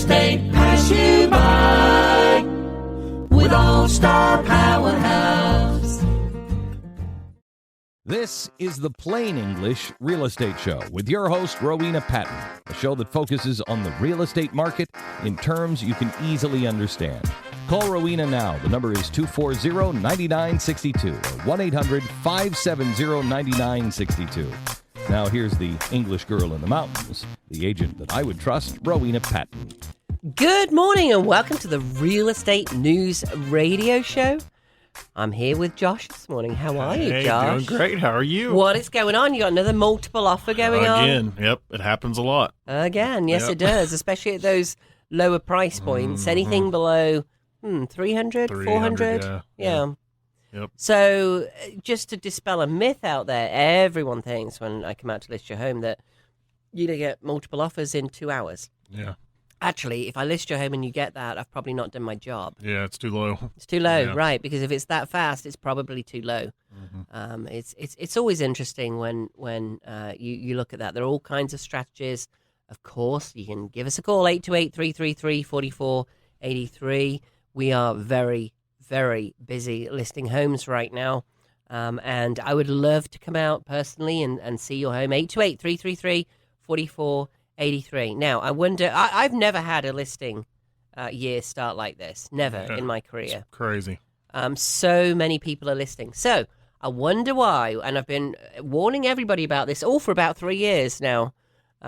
estate pass you by with All-Star Powerhouse. This is the Plain English Real Estate Show with your host, Rowena Patton, a show that focuses on the real estate market in terms you can easily understand. Call Rowena now. The number is 240-9962 or 1-800-570-9962. Now here's the English girl in the mountains, the agent that I would trust, Rowena Patton. Good morning and welcome to the Real Estate News Radio Show. I'm here with Josh this morning. How are you, Josh? Doing great. How are you? What is going on? You got another multiple offer going on? Again. Yep. It happens a lot. Again. Yes, It does, especially at those lower price points. Anything below 300, 400? Yeah. Yep. So just to dispel a myth out there, everyone thinks when I come out to list your home that you're going to get multiple offers in 2 hours. Yeah. Actually, if I list your home and you get that, I've probably not done my job. Yeah, it's too low. It's too low, Yeah. right? Because if it's that fast, it's probably too low. It's always interesting when you look at that. There are all kinds of strategies. Of course, you can give us a call, 828-333-4483. We are very, very busy listing homes right now. And I would love to come out personally and see your home, 828-333-4483. Now, I wonder, I've never had a listing year start like this. Never in my career. It's crazy. So many people are listing. So I wonder why, and I've been warning everybody about this all for about 3 years now,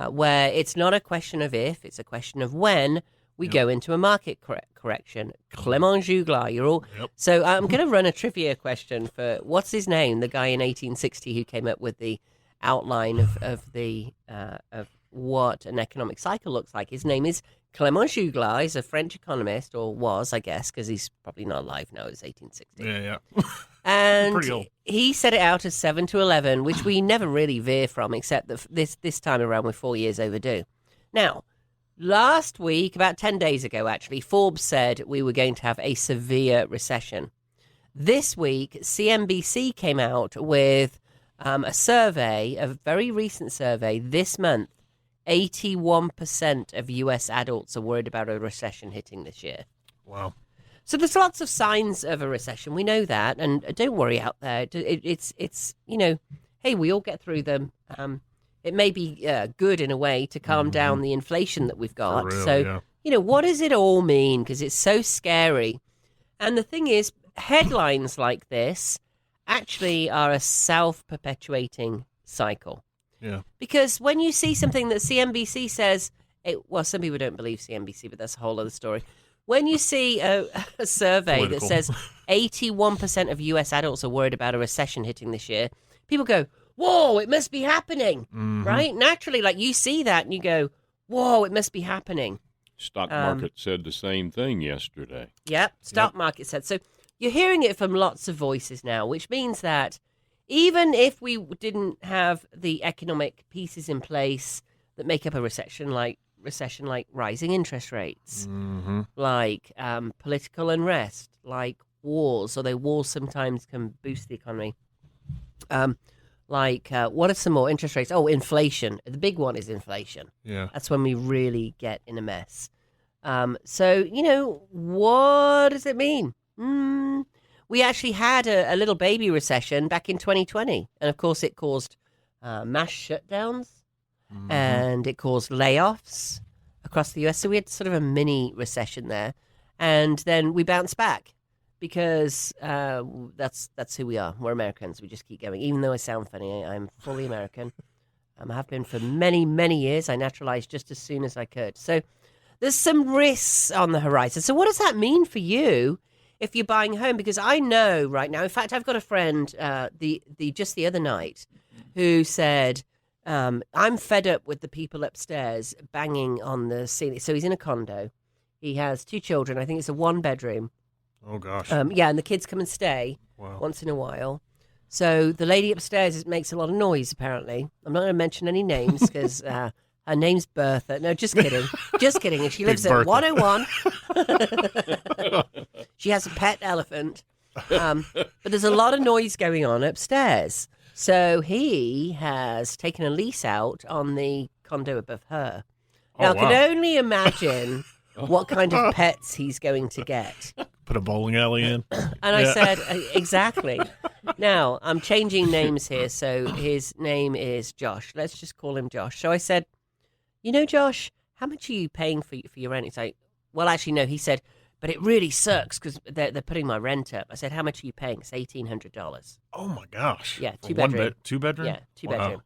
where it's not a question of if, it's a question of when we go into a market correction. Clément Jouglar, you're all... Yep. So I'm going to run a trivia question for, what's his name? The guy in 1860 who came up with the outline of what an economic cycle looks like. His name is Clément Jouglar. He's a French economist, or was, I guess, because he's probably not alive now. It's 1860. Yeah. And Pretty old. he set it out as 7 to 11, which we never really veer from, except that this time around we're 4 years overdue. Now, last week, about 10 days ago, actually, Forbes said we were going to have a severe recession. This week, CNBC came out with a survey, a very recent survey this month. 81% of U.S. adults are worried about a recession hitting this year. Wow. So there's lots of signs of a recession. We know that, and don't worry out there. It's hey, we all get through them. It may be good in a way to calm down the inflation that we've got. For real, So, yeah. What does it all mean? Because it's so scary. And the thing is, headlines like this actually are a self-perpetuating cycle. Yeah. Because when you see something that CNBC says, some people don't believe CNBC, but that's a whole other story. When you see a survey that says 81% of U.S. adults are worried about a recession hitting this year, people go, whoa, it must be happening, right? Naturally, like you see that and you go, whoa, it must be happening. Stock market said the same thing yesterday. Yep, stock market said. So you're hearing it from lots of voices now, which means that even if we didn't have the economic pieces in place that make up a recession like rising interest rates, like political unrest, like wars, although wars sometimes can boost the economy. What are some more interest rates? Oh, inflation. The big one is inflation. Yeah. That's when we really get in a mess. So, what does it mean? We actually had a little baby recession back in 2020. And, of course, it caused mass shutdowns and it caused layoffs across the U.S. So we had sort of a mini recession there. And then we bounced back because that's who we are. We're Americans. We just keep going. Even though I sound funny, I'm fully American. I have been for many, many years. I naturalized just as soon as I could. So there's some risks on the horizon. So what does that mean for you if you're buying a home? Because I know right now, in fact, I've got a friend just the other night who said, I'm fed up with the people upstairs banging on the ceiling. So he's in a condo. He has 2 children. I think it's a 1-bedroom. Oh, gosh. And the kids come and stay once in a while. So the lady upstairs makes a lot of noise, apparently. I'm not going to mention any names because her name's Bertha. No, just kidding. Just kidding. And she lives at 101. She has a pet elephant. But there's a lot of noise going on upstairs. So he has taken a lease out on the condo above her. Now, I can only imagine what kind of pets he's going to get. Put a bowling alley in. And I said, exactly. Now, I'm changing names here, so his name is Josh. Let's just call him Josh. So I said, Josh, how much are you paying for your rent? He's like, well, actually, no. He said, but it really sucks because they're putting my rent up. I said, how much are you paying? It's $1,800. Oh, my gosh. Yeah, For 2-bedroom. 2-bedroom? Yeah, 2-bedroom. Wow.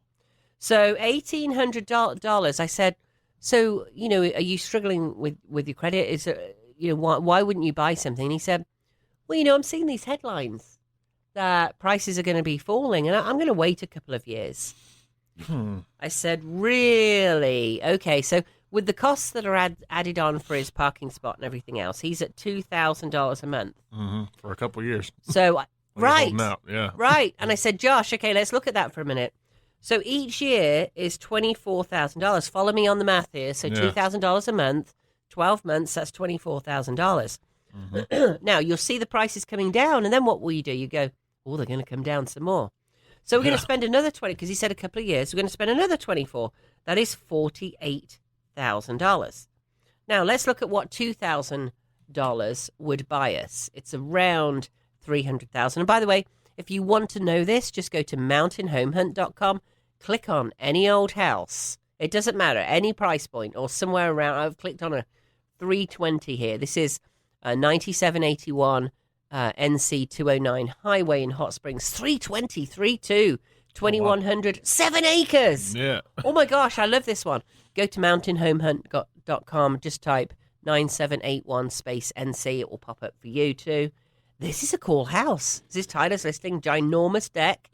So $1,800. I said, so, are you struggling with your credit? Is it, why wouldn't you buy something? And he said, well, I'm seeing these headlines that prices are going to be falling, and I'm going to wait a couple of years. I said, really? Okay, so with the costs that are added on for his parking spot and everything else, he's at $2,000 a month. Mm-hmm. For a couple of years. So, right. Holding out. Yeah. Right. And I said, Josh, okay, let's look at that for a minute. So each year is $24,000. Follow me on the math here. So $2,000 a month, 12 months, that's $24,000. Mm-hmm. Now, you'll see the prices coming down, and then what will you do? You go, oh, they're going to come down some more. So we're going to spend another 20, because he said a couple of years, we're going to spend another 24. That is $48,000. Now, let's look at what $2,000 would buy us. It's around $300,000. And by the way, if you want to know this, just go to mountainhomehunt.com, click on any old house. It doesn't matter, any price point or somewhere around. I've clicked on a 320 here. This is 9781 NC 209 Highway in Hot Springs. 320, 32, 2100, 7 acres. Yeah. Oh my gosh, I love this one. Go to mountainhomehunt.com, just type 9781 space NC. It will pop up for you too. This is a cool house. This is Tyler's listing, ginormous deck.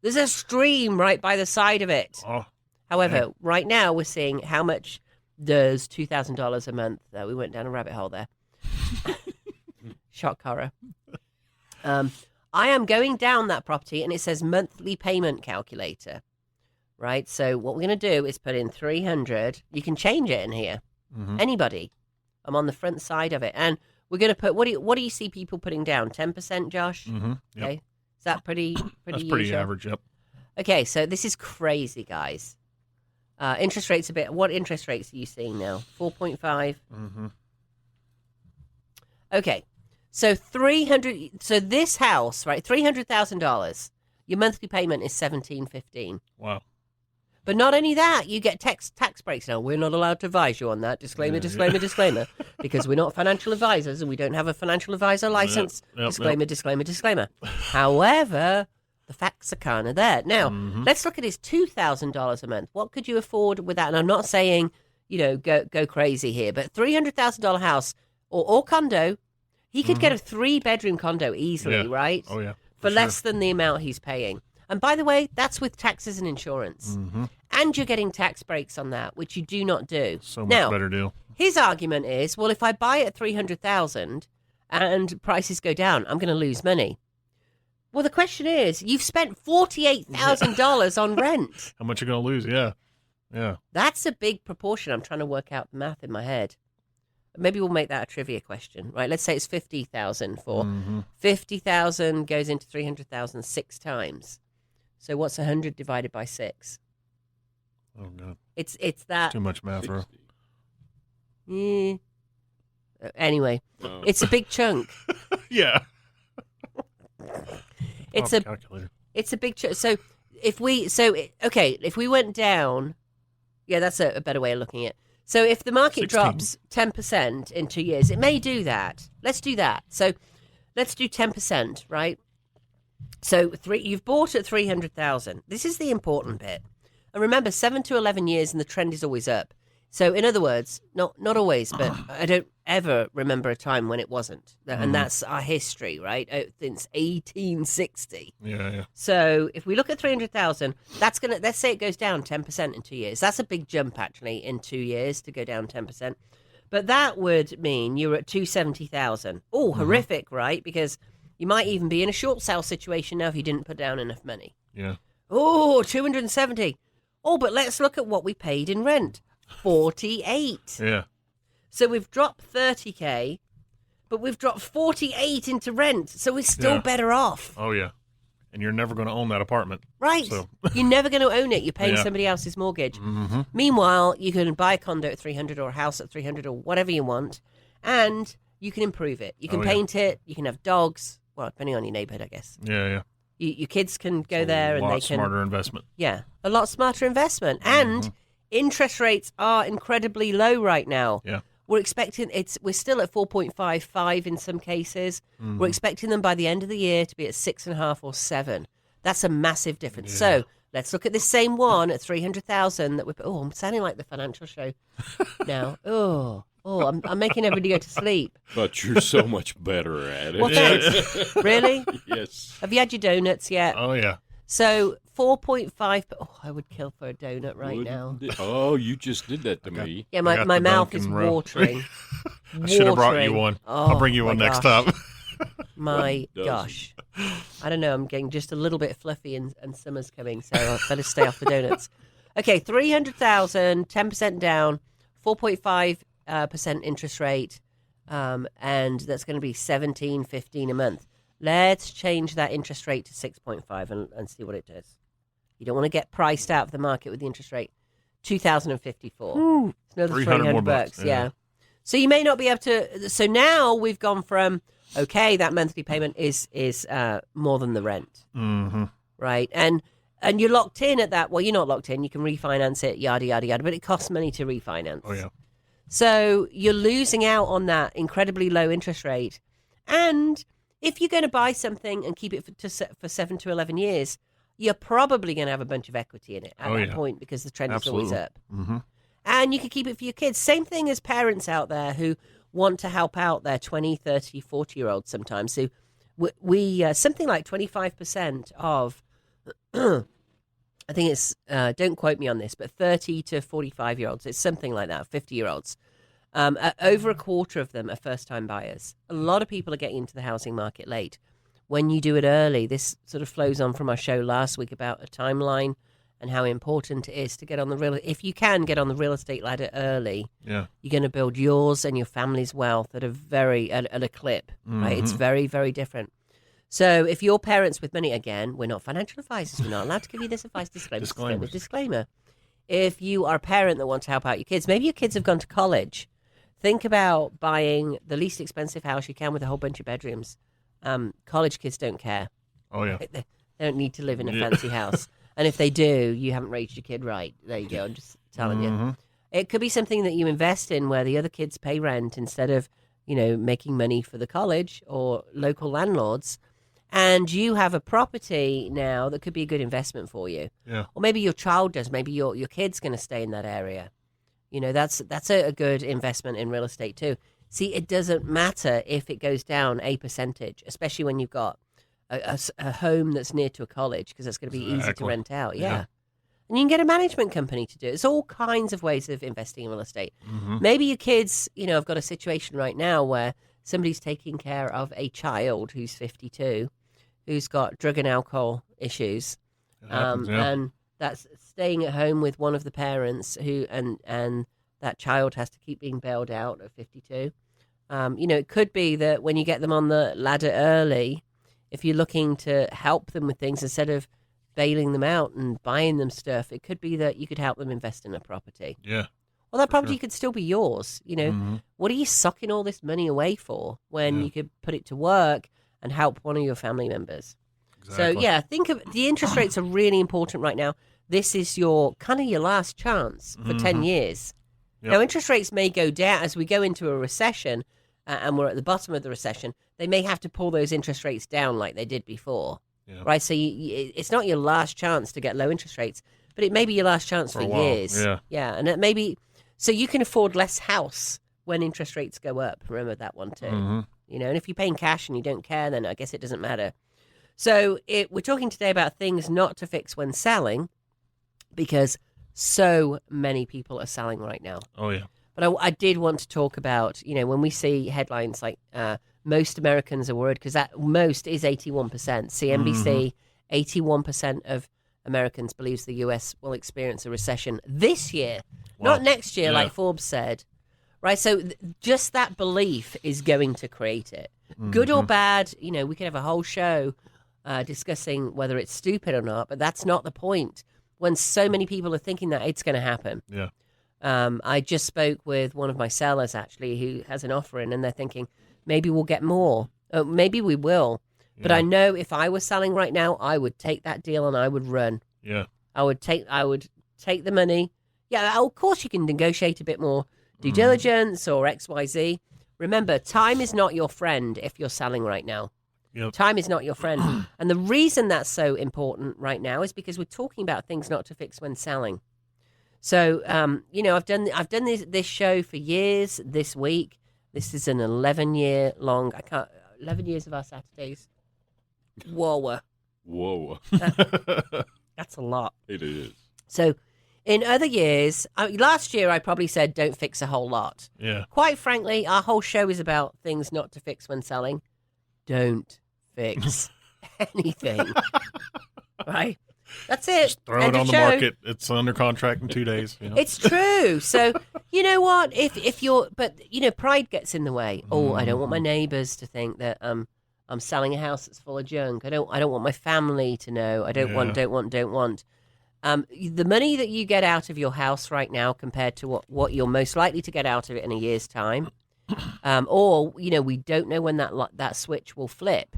There's a stream right by the side of it. Oh, However, right now we're seeing how much does $2,000 a month. We went down a rabbit hole there. Shock horror. I am going down that property, and it says monthly payment calculator. Right? So what we're going to do is put in 300. You can change it in here. Mm-hmm. Anybody. I'm on the front side of it. And we're going to put, what do you see people putting down? 10%, Josh? Mm-hmm. Yep. Okay. Is that pretty That's pretty usual? average, yep. Okay, so this is crazy, guys. Interest rates what interest rates are you seeing now? 4.5? Mm-hmm. Okay. So this house, right, $300,000. Your monthly payment is $1,715. Wow. But not only that, you get tax breaks. Now, we're not allowed to advise you on that. Disclaimer, disclaimer, because we're not financial advisors and we don't have a financial advisor license. Disclaimer. However, the facts are kind of there. Now, let's look at his $2,000 a month. What could you afford with that? And I'm not saying, go crazy here, but $300,000 house or condo, he could get a 3-bedroom condo easily, right? Oh, yeah. For less than the amount he's paying. And by the way, that's with taxes and insurance. Mm-hmm. And you're getting tax breaks on that, which you do not do. So much better deal. His argument is, well, if I buy it at $300,000 and prices go down, I'm going to lose money. Well, the question is, you've spent $48,000 on rent. How much are you going to lose? Yeah. Yeah. That's a big proportion. I'm trying to work out the math in my head. Maybe we'll make that a trivia question, right? Let's say it's $50,000 for 50,000 goes into 300,000 6 times. So what's 100 divided by 6? Oh God, it's that too much math, bro. Yeah. Anyway, it's a big chunk. Yeah. It's calculator. It's a big chunk. So if we went down, yeah, that's a better way of looking at it. So if the market 16. drops 10% in 2 years, it may do that. Let's do that. So let's do 10%, right? So you've bought at 300,000. This is the important bit. And remember, 7 to 11 years and the trend is always up. So in other words, not always, but I don't ever remember a time when it wasn't. And that's our history, right? Since 1860. Yeah. So if we look at 300,000, that's going to, let's say it goes down 10% in 2 years. That's a big jump, actually, in 2 years to go down 10%. But that would mean you're at 270,000. Oh, horrific, right? Because you might even be in a short sale situation now if you didn't put down enough money. Yeah. Oh, 270. Oh, but let's look at what we paid in rent. 48. Yeah. So we've dropped 30K, but we've dropped 48 into rent. So we're still better off. Oh, yeah. and you're never going to own that apartment. Right. So. You're never going to own it. You're paying Yeah. somebody else's mortgage. Mm-hmm. Meanwhile, you can buy a condo at 300 or a house at 300 or whatever you want, and you can improve it. You can Oh, yeah. paint it. You can have dogs. Well, depending on your neighborhood, I guess. Yeah. Your kids can go It's there a and lot they can. smarter investment. Yeah, a lot smarter investment. And interest rates are incredibly low right now. Yeah. We're expecting we're still at 4.55 in some cases. We're expecting them by the end of the year to be at 6.5 or 7. That's a massive difference. Yeah. So let's look at this same one at 300,000 that I'm sounding like the financial show now. I'm making everybody go to sleep. But you're so much better at it. Well, thanks. Really? Yes. Have you had your donuts yet? Oh, yeah. So 4.5. I would kill for a donut right Wouldn't now. it? Oh, you just did that to me. Yeah, I my got my the mouth Dunkin' is row. watering. I should have brought you one. Oh, I'll bring you one my next gosh. time. My doesn't? gosh. I don't know. I'm getting just a little bit fluffy and summer's coming, so I better stay off the donuts. Okay, 300,000, 10% down, 4.5% interest rate, and that's going to be $17.15 a month. Let's change that interest rate to 6.5 and see what it does. You don't want to get priced out of the market with the interest rate. 2,054. It's another 300 more $300 bucks, yeah. yeah. So you may not be able to. So now we've gone from that monthly payment is more than the rent, Mm-hmm. right? And you're locked in at that. Well, you're not locked in. You can refinance it, yada yada yada. But it costs money to refinance. Oh, yeah. So you're losing out on that incredibly low interest rate. And if you're going to buy something and keep it for 7 to 11 years, you're probably going to have a bunch of equity in it at that point because the trend is always up. Mm-hmm. And you can keep it for your kids. Same thing as parents out there who want to help out their 20, 30, 40-year-olds sometimes. So we something like 25% of, I think it's, don't quote me on this, but 30 to 45-year-olds, it's something like that, 50-year-olds. Over a quarter of them are first-time buyers. A lot of people are getting into the housing market late. When you do it early, this sort of flows on from our show last week about a timeline and how important it is to get on if you can get on the real estate ladder early, Yeah. you're going to build yours and your family's wealth at a clip, right? It's very, very different. So if your parents with money, again, we're not financial advisors. We're not allowed to give you this advice. Disclaimer. If you are a parent that wants to help out your kids, maybe your kids have gone to college. Think about buying the least expensive house you can with a whole bunch of bedrooms. College kids don't care. Oh, yeah. They don't need to live in a fancy house. And if they do, you haven't raised your kid right. There you go. I'm just telling you. It could be something that you invest in where the other kids pay rent instead of, making money for the college or local landlords. And you have a property now that could be a good investment for you. Yeah. Or maybe your child does. Maybe your kid's going to stay in that area. That's a good investment in real estate too. See, it doesn't matter if it goes down a percentage, especially when you've got a home that's near to a college, because it's going to be easy to Exactly. rent out. Yeah. Yeah. And you can get a management company to do it. It's all kinds of ways of investing in real estate. Mm-hmm. Maybe your kids, have got a situation right now where somebody's taking care of a child who's 52, who's got drug and alcohol issues. It happens, yeah. And that's staying at home with one of the parents and that child has to keep being bailed out at 52. It could be that when you get them on the ladder early, if you're looking to help them with things instead of bailing them out and buying them stuff, it could be that you could help them invest in a property. Yeah. Well, that property could still be yours. Mhm. What are you sucking all this money away for when Yeah. you could put it to work and help one of your family members? Exactly. So, yeah, think of the interest rates are really important right now. This is your last chance for 10 years. Yep. Now, interest rates may go down as we go into a recession and we're at the bottom of the recession. They may have to pull those interest rates down like they did before, Yeah. right? So it's not your last chance to get low interest rates, but it may be your last chance for a while, years. yeah. And it may be so you can afford less house when interest rates go up. Remember that one too. Mhm. And if you're paying cash and you don't care, then I guess it doesn't matter. So we're talking today about things not to fix when selling, because so many people are selling right now. Oh, yeah. But I did want to talk about, when we see headlines like most Americans are worried, because that most is 81%. CNBC, 81% of Americans believes the U.S. will experience a recession this year, not next year, yeah. like Forbes said. Right, so just that belief is going to create it. Good or bad, we could have a whole show discussing whether it's stupid or not, but that's not the point. When so many people are thinking that it's going to happen. Yeah. I just spoke with one of my sellers, actually, who has an offer in, and they're thinking, maybe we'll get more. Maybe we will. But I know if I was selling right now, I would take that deal and I would run. Yeah. I would take the money. Yeah, of course you can negotiate a bit more due diligence or XYZ. Remember, time is not your friend if you're selling right now. Yep. Time is not your friend. And the reason that's so important right now is because we're talking about things not to fix when selling. So, I've done this show for years. This week, this is an 11 years of our Saturdays. Whoa. That's a lot. It is. So, in other years, last year I probably said don't fix a whole lot. Yeah. Quite frankly, our whole show is about things not to fix when selling. Don't fix anything. Right? That's it. Just throw it on the market. It's under contract in 2 days. You know? It's true. So, you know what? If you're, but, pride gets in the way. Oh, I don't want my neighbors to think that I'm selling a house that's full of junk. I don't want my family to know. I don't want. The money that you get out of your house right now compared to what you're most likely to get out of it in a year's time, or we don't know when that switch will flip,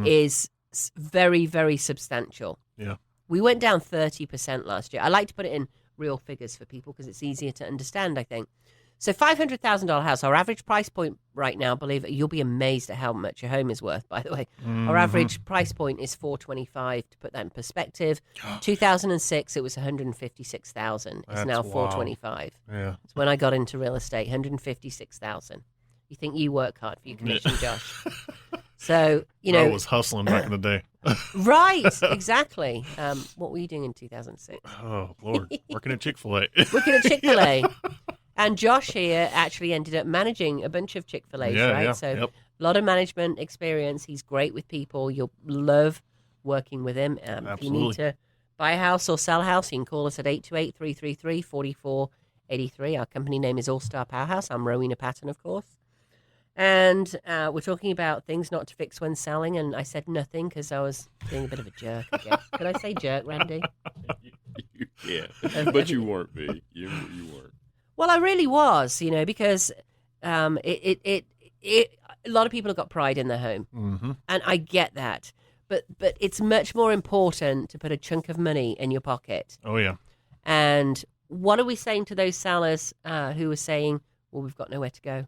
is very, very substantial. Yeah, we went down 30% last year. I like to put it in real figures for people because it's easier to understand, I think. So $500,000 house, our average price point right now, believe it, you'll be amazed at how much your home is worth, by the way. Our average price point is $425,000. To put that in perspective, 2006, it was $156,000. It's now $425,000. Yeah. It's when I got into real estate, $156,000. You think you work hard for your commission, Josh. So, I was hustling back in the day. Right, exactly. What were you doing in 2006? Oh, Lord. Working at Chick-fil-A. Working at Chick-fil-A. And Josh here actually ended up managing a bunch of Chick-fil-A's, right? Yeah, So yep. a lot of management experience. He's great with people. You'll love working with him. If you need to buy a house or sell a house, you can call us at 828-333-4483. Our company name is All Star Powerhouse. I'm Rowena Patton, of course. And we're talking about things not to fix when selling. And I said nothing because I was being a bit of a jerk, I guess. Could I say jerk, Randy? Yeah, but you weren't, V. You weren't. Well, I really was, because a lot of people have got pride in their home, and I get that. But it's much more important to put a chunk of money in your pocket. Oh yeah. And what are we saying to those sellers who are saying, "Well, we've got nowhere to go"?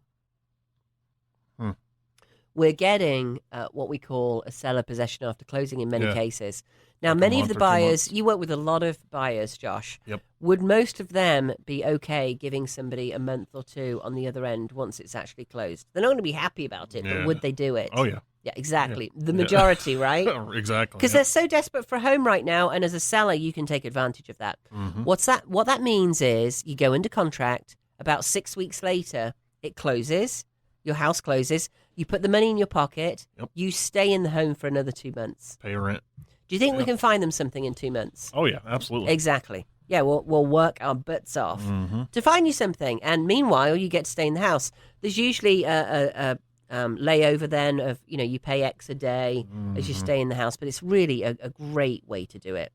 We're getting what we call a seller possession after closing in many cases. Now, many of the buyers, you work with a lot of buyers, Josh. Yep. Would most of them be okay giving somebody a month or two on the other end once it's actually closed? They're not going to be happy about it, but would they do it? Oh, yeah. Yeah, exactly. Yeah. The majority, right? Exactly. Because they're so desperate for a home right now, and as a seller, you can take advantage of that. What that means is you go into contract, about 6 weeks later, it closes, your house closes, you put the money in your pocket, you stay in the home for another 2 months. Pay rent. Do you think we can find them something in 2 months? Oh, yeah, absolutely. Exactly. Yeah, we'll work our butts off to find you something. And meanwhile, you get to stay in the house. There's usually a layover then of, you pay X a day as you stay in the house. But it's really a great way to do it.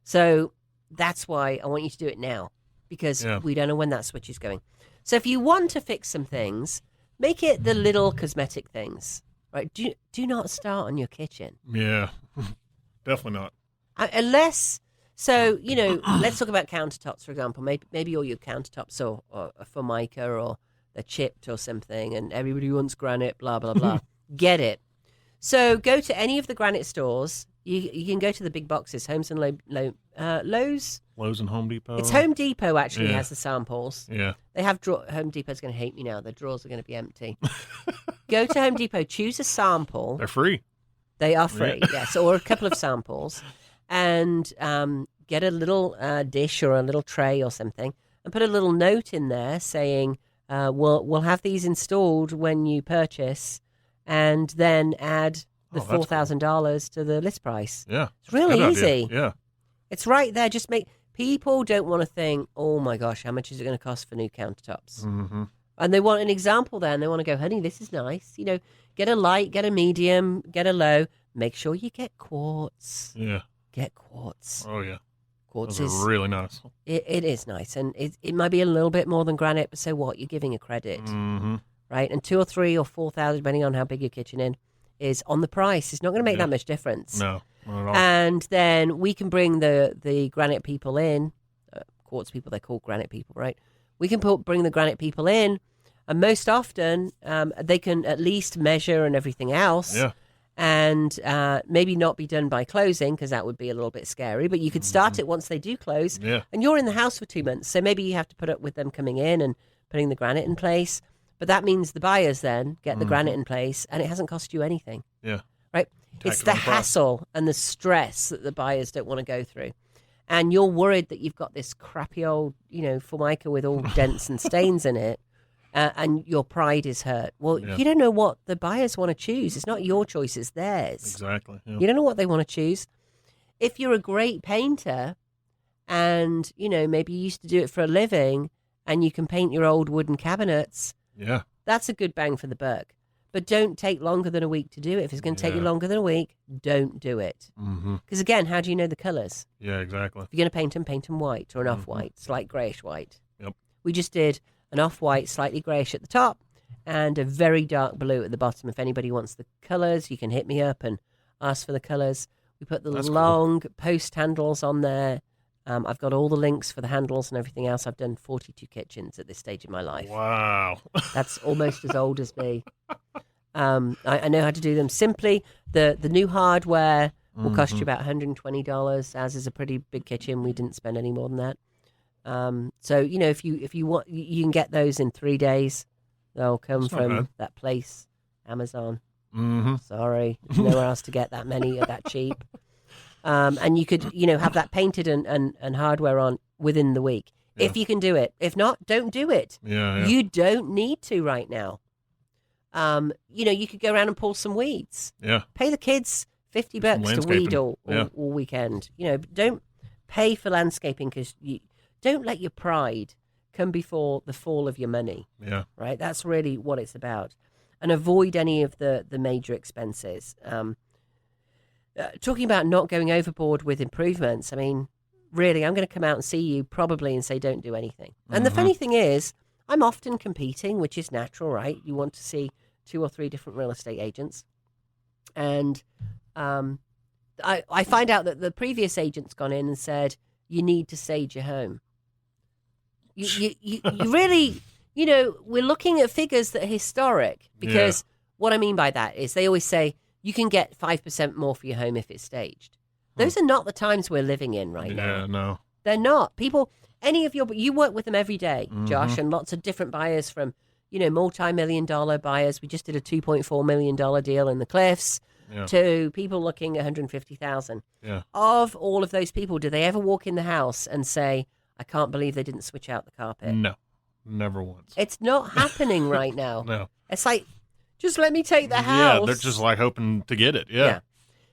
So that's why I want you to do it now, because we don't know when that switch is going. So if you want to fix some things, make it the little cosmetic things, right? Do not start on your kitchen. Yeah. Definitely not. Unless, let's talk about countertops, for example. Maybe all your countertops are Formica or they're chipped or something, and everybody wants granite, blah, blah, blah. Get it. So go to any of the granite stores. You can go to the big boxes, Homes and Lowe's. Lowe's and Home Depot. It's Home Depot actually has the samples. Yeah. They have Home Depot's going to hate me now. The drawers are going to be empty. Go to Home Depot, choose a sample. They're free. They are free, yes, or a couple of samples, and get a little dish or a little tray or something, and put a little note in there saying, "We'll have these installed when you purchase," and then add the $4,000 to the list price. Yeah, it's really easy. Yeah, it's right there. Just people don't want to think, "Oh my gosh, how much is it going to cost for new countertops?" And they want an example there, and they want to go, honey, this is nice. Get a light, get a medium, get a low. make sure you get quartz. Yeah. Get quartz. Oh, yeah. Quartz Those is are really nice. it is nice, and it might be a little bit more than granite, but so what? You're giving a credit, Mm-hmm. right? And 2 or 3 or 4,000, depending on how big your kitchen is on the price. It's not going to make that much difference. No, not at all. And then we can bring the granite people in, quartz people. They're called granite people, right? We can bring the granite people in, and most often they can at least measure and everything else. Yeah. And maybe not be done by closing, because that would be a little bit scary, but you could start it once they do close. Yeah. And you're in the house for 2 months, so maybe you have to put up with them coming in and putting the granite in place. But that means the buyers then get the granite in place, and it hasn't cost you anything. Yeah. Right? Tack It's it the on price. hassle and the stress that the buyers don't want to go through. And you're worried that you've got this crappy old, Formica with all dents and stains in it, and your pride is hurt. Well, Yeah. you don't know what the buyers want to choose. It's not your choice, it's theirs. Exactly. Yeah. You don't know what they want to choose. If you're a great painter and, maybe you used to do it for a living and you can paint your old wooden cabinets, Yeah. that's a good bang for the buck. But don't take longer than a week to do it. If it's going to take you Yeah. longer than a week, don't do it. Mm-hmm. Because again, how do you know the colours? Yeah, exactly. If you're going to paint them white or an off-white, slight greyish white. Yep. We just did an off-white, slightly greyish at the top and a very dark blue at the bottom. If anybody wants the colours, you can hit me up and ask for the colours. We put the That's cool. long post handles on there. I've got all the links for the handles and everything else. I've done 42 kitchens at this stage of my life. Wow. That's almost as old as me. I know how to do them simply. The new hardware will cost you about $120. Ours is a pretty big kitchen. We didn't spend any more than that. So if you want, you can get those in 3 days. They'll come That's not from bad. that place, Amazon. Mm-hmm. Sorry, there's nowhere else to get that many at that cheap. And you could have that painted and hardware on within the week if you can do it. If not, don't do it. Yeah. You don't need to right now. You could go around and pull some weeds. Yeah. Pay the kids $50 to landscaping. weed all Yeah. weekend. Don't pay for landscaping, because you don't let your pride come before the fall of your money. Yeah. Right? That's really what it's about. And avoid any of the major expenses. Talking about not going overboard with improvements, I mean, really, I'm going to come out and see you probably and say, don't do anything. And the funny thing is, I'm often competing, which is natural, right? You want to see 2 or 3 different real estate agents. And I find out that the previous agent's gone in and said, you need to sage your home. You really, we're looking at figures that are historic, because what I mean by that is they always say you can get 5% more for your home if it's staged. Those are not the times we're living in right now. Yeah. No. They're not. People, you work with them every day, Josh, and lots of different buyers from, multi-million-dollar buyers. We just did a $2.4 million deal in the Cliffs Yeah. to people looking at $150,000. Yeah. Of all of those people, do they ever walk in the house and say, I can't believe they didn't switch out the carpet? No. Never once. It's not happening right now. No. It's like, just let me take the house. Yeah, they're just like hoping to get it. Yeah.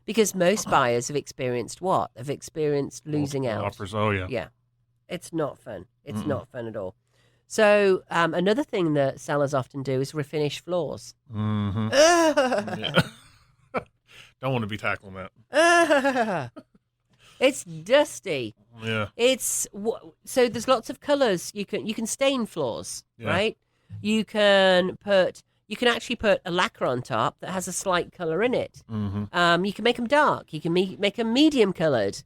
Because most buyers have experienced what? Have experienced losing Multiple out. Offers. Oh, yeah. Yeah. It's not fun. It's not fun at all. So another thing that sellers often do is refinish floors. Mm-hmm. Yeah. Don't want to be tackling that. It's dusty. Yeah. So there's lots of colors. You can stain floors, Yeah. right? You can actually put a lacquer on top that has a slight color in it. Mm-hmm. You can make them dark. You can make them medium colored.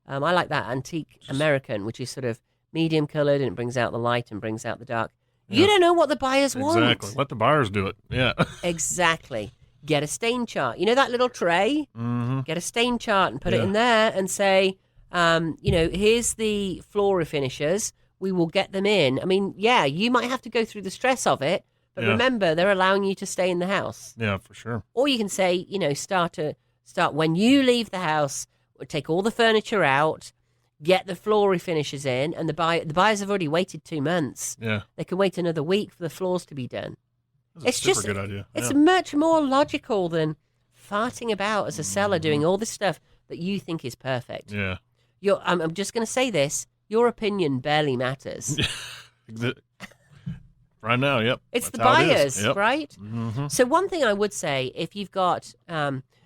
I like that antique American, which is sort of medium colored, and it brings out the light and brings out the dark. You don't know what the buyers want. Exactly. Let the buyers do it. Yeah. Exactly. Get a stain chart. You know that little tray? Mm-hmm. Get a stain chart and put it in there and say, here's the floor refinishers. We will get them in. I mean, yeah, you might have to go through the stress of it, but remember, they're allowing you to stay in the house. Yeah, for sure. Or you can say, start when you leave the house, take all the furniture out, get the floor refinishers in, and the buyers have already waited 2 months. Yeah. They can wait another week for the floors to be done. That's a super good idea. It's much more logical than farting about as a seller doing all this stuff that you think is perfect. Yeah. I'm just going to say this. Your opinion barely matters. Right now, yep. It's That's the how it is. buyers, Yep. right? Mm-hmm. So one thing I would say, if you've got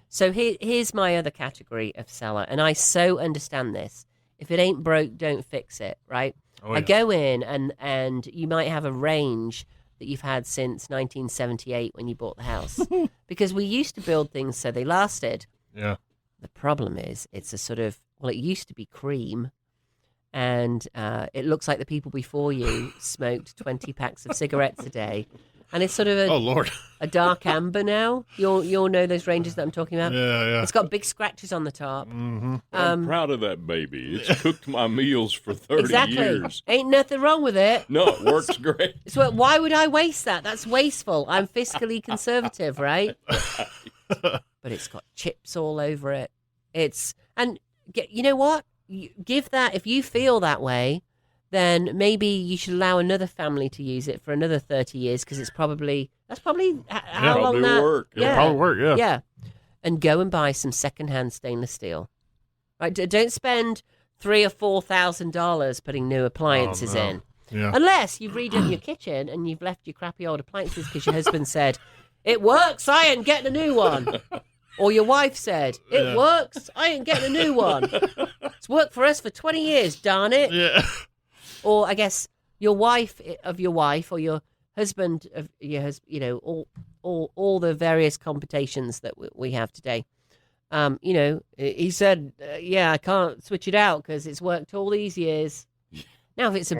So here's my other category of seller, and I so understand this. If it ain't broke, don't fix it, right? Oh, I yeah. go in, and you might have a range that you've had since 1978 when you bought the house. Because we used to build things so they lasted. Yeah. The problem is it's a sort of, well, it used to be cream, and it looks like the people before you smoked 20 packs of cigarettes a day. And it's sort of Oh, Lord. a dark amber now. You'll know those ranges that I'm talking about. Yeah. It's got big scratches on the top. Mm-hmm. I'm proud of that baby. It's cooked my meals for 30 Exactly. years. Ain't nothing wrong with it. No, it works great. So why would I waste that? That's wasteful. I'm fiscally conservative, right? But it's got chips all over it. You know what? Give that, if you feel that way, then maybe you should allow another family to use it for another 30 years because that's probably how long Probably that work. It'll probably work, yeah. Yeah. And go and buy some secondhand stainless steel. Right? Don't spend $3,000 or $4,000 putting new appliances no. in. Yeah. Unless you've redone your kitchen and you've left your crappy old appliances because your husband said, "It works, I ain't getting a new one." Or your wife said, "It works, I ain't getting a new one." It's worked for us for 20 years, darn it. Yeah. Or I guess your wife of your wife or your husband of your husband, you know, all the various computations that we have today. You know, he said, "Yeah, I can't switch it out because it's worked all these years." Now, if it's a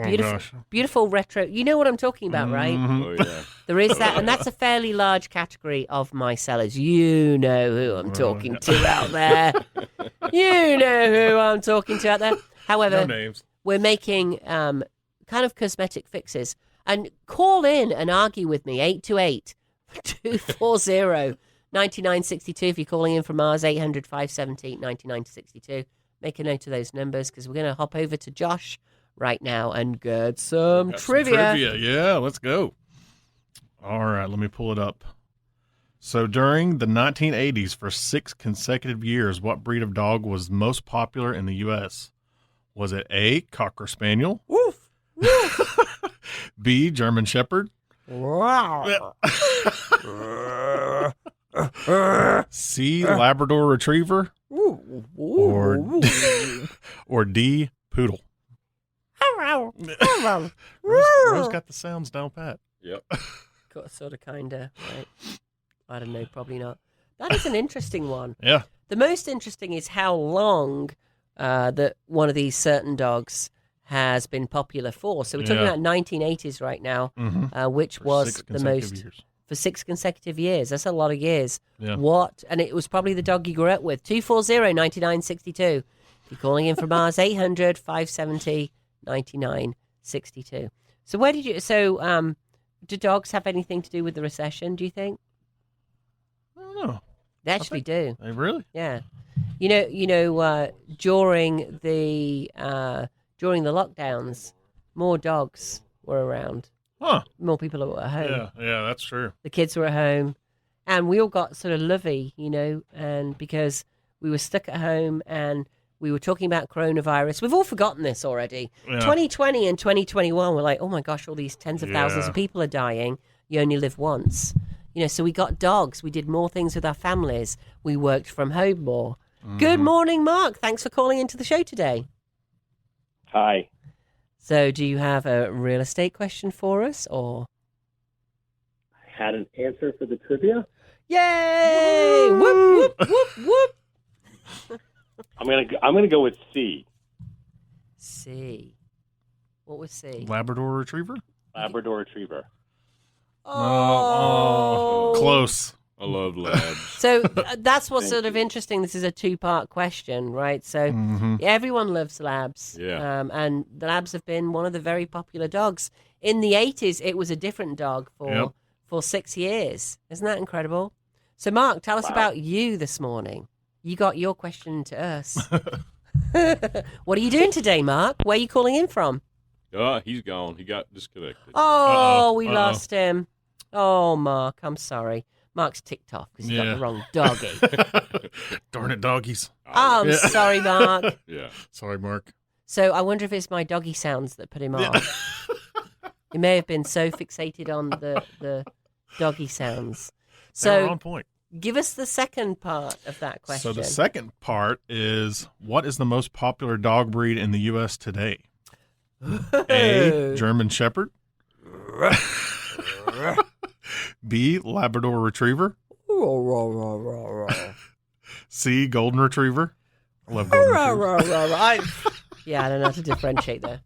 beautiful retro, you know what I'm talking about, right? Oh, yeah. There is that, and that's a fairly large category of my sellers. You know who I'm talking to out there. You know who I'm talking to out there. However, No names. we're making kind of cosmetic fixes. And call in and argue with me, 828-240-9962. If you're calling in from ours, 800-570-9962. Make a note of those numbers because we're going to hop over to Josh right now and get some trivia. Yeah, let's go. All right, let me pull it up. So during the 1980s, for 6 consecutive years, what breed of dog was most popular in the U.S.? Was it A, Cocker Spaniel? Woof. B, German Shepherd? C, Labrador Retriever? Or D, Poodle? Rose got the sounds down pat. Yep. Sort of, kind of, right? I don't know, probably not. That is an interesting one. Yeah. The most interesting is how long that one of these certain dogs has been popular for. So we're talking about 1980s right now, which was the most for 6 consecutive years. That's a lot of years. Yeah. What? And it was probably the dog you grew up with. 240-9962. If you're calling in from ours, 800-570-9962. So where did you? So do dogs have anything to do with the recession? Do you think? I don't know. They actually do. They really? Yeah. You know, during the lockdowns, more dogs were around. Huh. More people were at home. Yeah, that's true. The kids were at home, and we all got sort of lovey, you know, and because we were stuck at home and we were talking about coronavirus. We've all forgotten this already. Yeah. 2020 and 2021 were like, oh my gosh, all these tens of thousands of people are dying. You only live once. You know, so we got dogs. We did more things with our families. We worked from home more. Good morning, Mark. Thanks for calling into the show today. Hi. So do you have a real estate question for us, or? I had an answer for the trivia. Yay! Whoop, whoop, whoop, whoop. I'm gonna go with C. C. What was C? Labrador Retriever? Labrador Retriever. Oh. Close. I love labs. So that's what's sort of interesting. This is a 2-part question, right? So everyone loves labs. Yeah. And the labs have been one of the very popular dogs. In the 80s, it was a different dog for 6 years. Isn't that incredible? So, Mark, tell us about you this morning. You got your question to us. What are you doing today, Mark? Where are you calling in from? He's gone. He got disconnected. Oh, we lost him. Oh, Mark, I'm sorry. Mark's ticked off because he got the wrong doggy. Darn it, doggies. Oh, I'm sorry, Mark. Yeah. Sorry, Mark. So I wonder if it's my doggy sounds that put him off. He may have been so fixated on the doggy sounds. They were on point. Give us the second part of that question. So the second part is, what is the most popular dog breed in the U.S. today? A, German Shepherd. B, Labrador Retriever. C, Golden Retriever. I love Golden Retrievers. Yeah, I don't know how to differentiate there.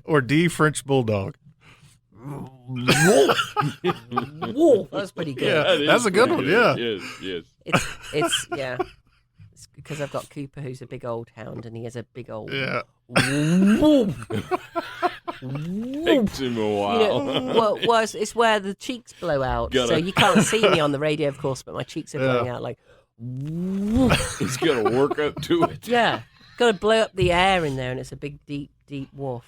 Or D, French Bulldog. That's pretty good. Yeah, That that's is a good pretty one, Yes. It's yeah. It's because I've got Cooper, who's a big old hound, and he has a big old. Yeah. Takes him a while. It's where the cheeks blow out, Gotta- so you can't see me on the radio, of course, but my cheeks are blowing out like. He's got to work up to it. Yeah, got to blow up the air in there, and it's a big, deep, deep woof.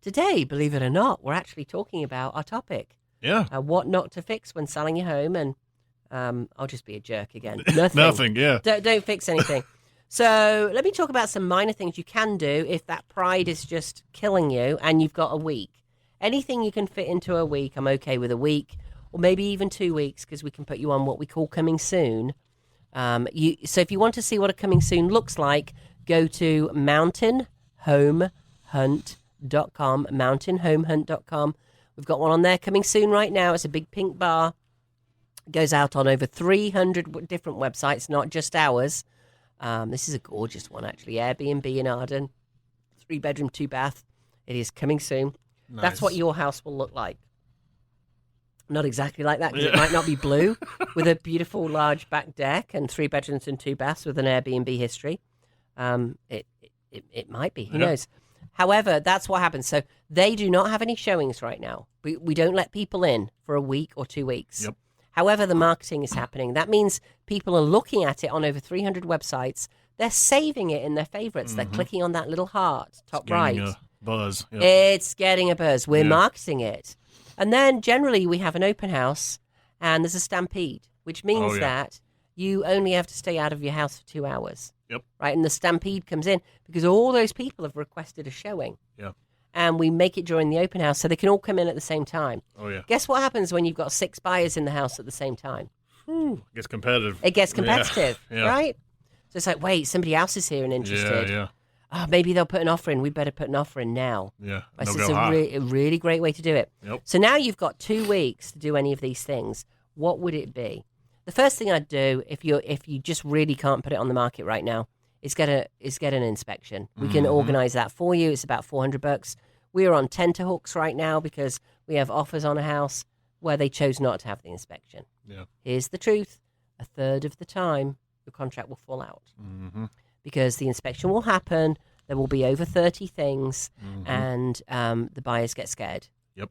Today, believe it or not, we're actually talking about our topic. Yeah. What not to fix when selling your home, and I'll just be a jerk again. Nothing. Nothing, yeah. Don't fix anything. So let me talk about some minor things you can do if that pride is just killing you and you've got a week. Anything you can fit into a week, I'm okay with a week, or maybe even 2 weeks, because we can put you on what we call coming soon. So if you want to see what a coming soon looks like, go to mountainhomehunt.com, We've got one on there coming soon right now. It's a big pink bar. It goes out on over 300 different websites, not just ours. This is a gorgeous one, actually. Airbnb in Arden. 3-bedroom, 2-bath. It is coming soon. Nice. That's what your house will look like. Not exactly like that, because it might not be blue, with a beautiful large back deck and 3 bedrooms and 2 baths with an Airbnb history. It might be. Who knows? However, that's what happens. So they do not have any showings right now. We don't let people in for a week or 2 weeks. Yep. However, the marketing is happening. That means people are looking at it on over 300 websites. They're saving it in their favorites. They're clicking on that little heart, top right. A buzz. Yep. It's getting a buzz. We're marketing it. And then generally we have an open house and there's a stampede, which means that you only have to stay out of your house for 2 hours. Yep. Right? And the stampede comes in because all those people have requested a showing. Yeah. And we make it during the open house so they can all come in at the same time. Oh, yeah. Guess what happens when you've got 6 buyers in the house at the same time? It gets competitive. It gets competitive, Yeah. right? So it's like, wait, somebody else is here and interested. Yeah. Oh, maybe they'll put an offer in. We better put an offer in now. Yeah. Right, No so go it's high. a really great way to do it. Yep. So now you've got 2 weeks to do any of these things. What would it be? The first thing I'd do if you just really can't put it on the market right now is get an inspection. We can organize that for you. It's about $400. We are on tenterhooks right now because we have offers on a house where they chose not to have the inspection. Yeah. Here's the truth: a third of the time, your contract will fall out because the inspection will happen. There will be over 30 things, and the buyers get scared. Yep.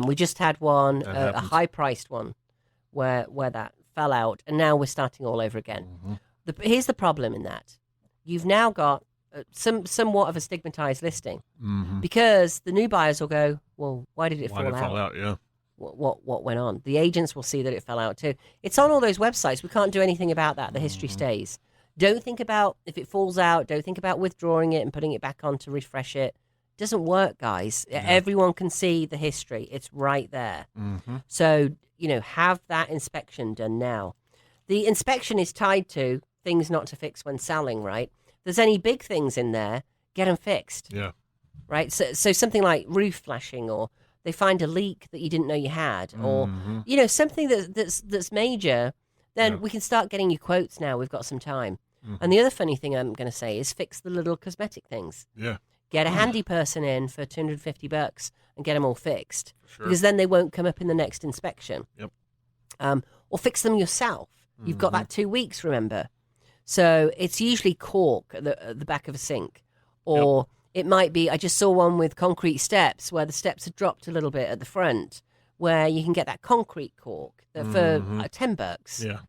We just had one, That a happens. high-priced one, where that fell out, and now we're starting all over again. Here's the problem in that: you've now got somewhat of a stigmatized listing because the new buyers will go, "Well, why did it Why fall did it out? fall out? Yeah. What went on?" The agents will see that it fell out too. It's on all those websites. We can't do anything about that. The history stays. Don't think about if it falls out. Don't think about withdrawing it and putting it back on to refresh it. It doesn't work, guys. Everyone can see the history. It's right there. So, have that inspection done now. The inspection is tied to things not to fix when selling, right? If there's any big things in there, get them fixed. Yeah. Right? So something like roof flashing, or they find a leak that you didn't know you had, or something that's major, then we can start getting you quotes now. We've got some time. And the other funny thing I'm going to say is fix the little cosmetic things. Yeah. Get a handy person in for $250 and get them all fixed, Sure. because then they won't come up in the next inspection. Yep. Or fix them yourself. You've got that 2 weeks, remember. So it's usually cork at the back of a sink, or it might be, I just saw one with concrete steps where the steps had dropped a little bit at the front, where you can get that concrete cork for $10. Yeah.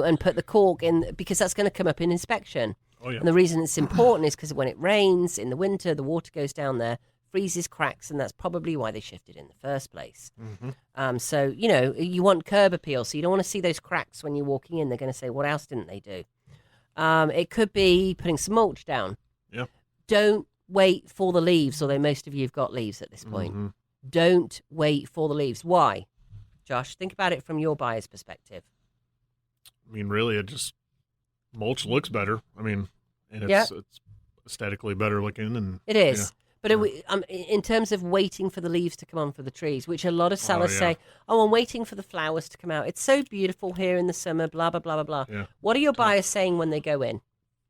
And put the cork in, because that's going to come up in inspection. Oh, yeah. And the reason it's important is because when it rains in the winter, the water goes down there, freezes, cracks, and that's probably why they shifted in the first place. So, you want curb appeal, so you don't want to see those cracks when you're walking in. They're going to say, what else didn't they do? It could be putting some mulch down. Yeah. Don't wait for the leaves, although most of you have got leaves at this point. Don't wait for the leaves. Why? Josh, think about it from your buyer's perspective. mean, really, it just mulch looks better. I mean, and Yeah. it's aesthetically better looking, and It is. yeah. But in terms of waiting for the leaves to come on for the trees, which a lot of sellers yeah. say, oh, I'm waiting for the flowers to come out. It's so beautiful here in the summer, blah, blah, blah, blah, blah. Yeah. What are your buyers saying when they go in?